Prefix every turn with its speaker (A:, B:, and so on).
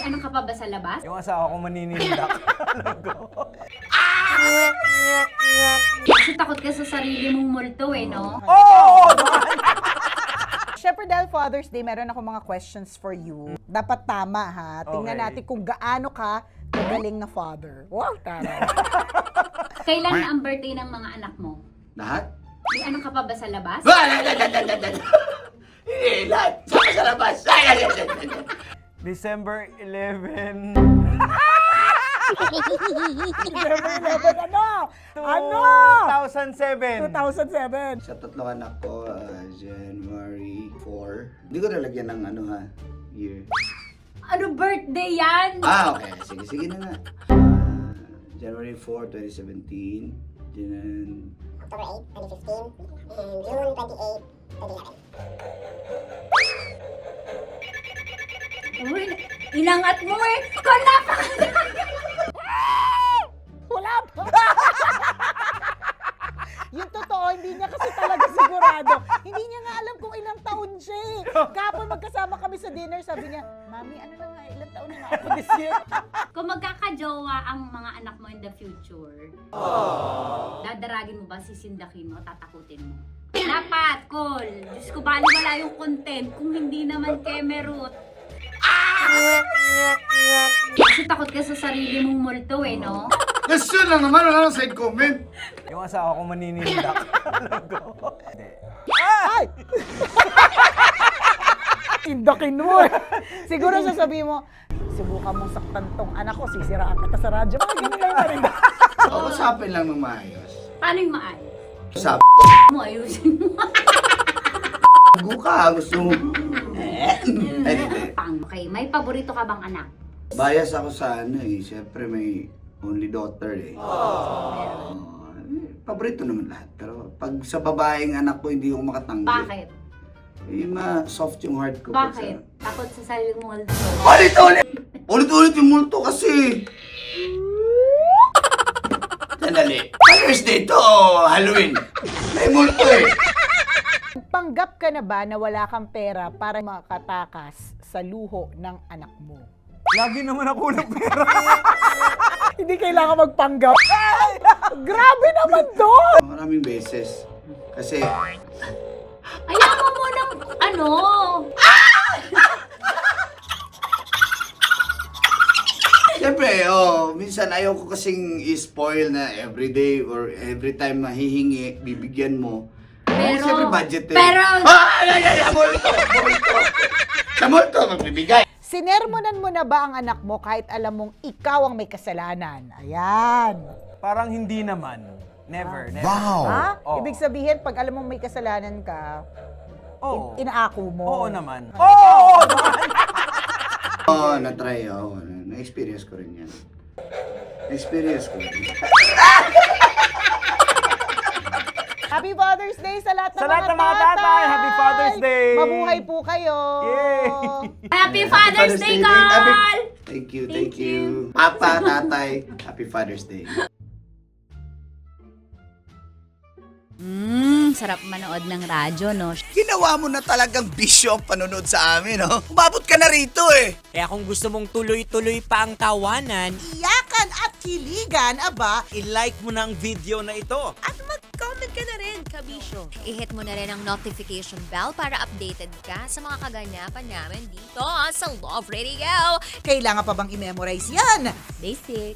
A: ano ka pa ba sa labas?
B: Yung asawa ko maninindak.
A: Kasi takot ka sa sarili mong multo eh, no?
B: Oo!
C: Siyempre dahil Father's Day, meron ako mga questions for you. Dapat tama ha. Tingnan
B: Okay.
C: natin kung gaano ka kagaling na father. Wow, tama.
A: Kailan na ang birthday ng mga anak mo?
D: Lahat?
A: May ano ka pa ba sa labas?
D: Hindi, lahat. Saka sa labas.
B: December 11.
C: December 11, ano? Ano?
B: 2007.
C: 2007.
D: Sa tatlong anak ko, January 4. Hindi ko nalagyan ng ano ha, year.
A: Ano birthday yan?
D: Okay. Sige na nga. January 4, 2017.
E: October 8, 2015, and June 28, 2011.
A: Uy, inangat mo eh! Kung
C: Wala pa. Yung totoo, hindi niya kasi talaga sigurado. Hindi niya nga alam kung ilang taon siya eh. Kahapon magkasama kami sa dinner, sabi niya, Mami, ano na nga, ilang taon na nga ako this year?
A: Kung magkakajowa ang mga anak mo in the future, dadaragin mo ba, sisindakin mo, tatakutin mo? Dapat, Col. Diyos ko, baliwala yung content kung hindi naman kemerut. Kasi takot ka sa sarili mong multo eh, no?
D: Gusto lang naman, wala nang side comment.
B: Yung asawa ko maninindak. Hindi.
C: Ay! Indakin mo eh. Siguro sasabihin mo, subukan mong saktan tong anak ko, sisiraan kita sa radyo. Mga ganun lang na rin.
D: Usapin lang ng maayos.
A: Paano yung maayos?
D: Usap.
A: Mo, ayusin mo.
D: Bago ka, gusto mo. Ay, hindi.
A: Okay, may paborito ka bang anak?
D: Bias ako sa ano eh. Siyempre may only daughter eh. Paborito naman lahat. Pero pag sa babaeng anak ko, hindi ko makatanggi.
A: Bakit?
D: Eh, ma-soft yung heart ko.
A: Bakit? Takot sa sarili mong multo.
D: Ulit-ulit! Ulit-ulit yung multo kasi. Sandali. Father's Day to, Halloween. May multo eh.
C: Panggap ka na ba na wala kang pera para makatakas sa luho ng anak mo?
B: Lagi naman ako ng pera.
C: Hindi kailangan magpanggap. Grabe naman to!
D: Maraming beses. Kasi,
A: Ayaw mo munang, ano?
D: siyempre, minsan ayaw ko kasing i-spoil na everyday or every time mahihingi, bibigyan mo.
A: Pero-
D: Siyempre, budget eh.
A: pero-
D: Multo! Multo! Sa multo, magbibigay.
C: Sinermonan mo na ba ang anak mo kahit alam mong ikaw ang may kasalanan? Ayan.
B: Parang hindi naman. Never, never.
C: Ha?
B: Oo.
C: Ibig sabihin, pag alam mong may kasalanan ka,
B: Oo.
C: inaako mo.
B: Oo naman. Oo!
D: Na-try ako. Na-experience ko rin yan. Na-experience ko rin.
C: Happy Father's Day sa lahat ng
B: Sa
C: mga
B: lahat ng mga tatay, Happy Father's Day!
C: Mabuhay po kayo!
B: Yay!
A: Happy Father's Day, Carl!
D: Thank you. Papa, tatay, Happy Father's Day.
A: Sarap manood ng radyo, no?
F: Ginawa mo na talagang bisyo ang panonood sa amin, no? Umabot ka na rito eh.
G: Kaya kung gusto mong tuloy-tuloy pa ang tawanan,
F: Iyakan at kiligan, aba.
G: i-like mo na ang video na ito.
H: At mag-comment ka na rin, kabisyo. I-hit mo na rin ang notification bell para updated ka sa mga kaganapan namin dito sa Love Radio.
F: Kailangan pa bang i-memorize yan?
H: Basic.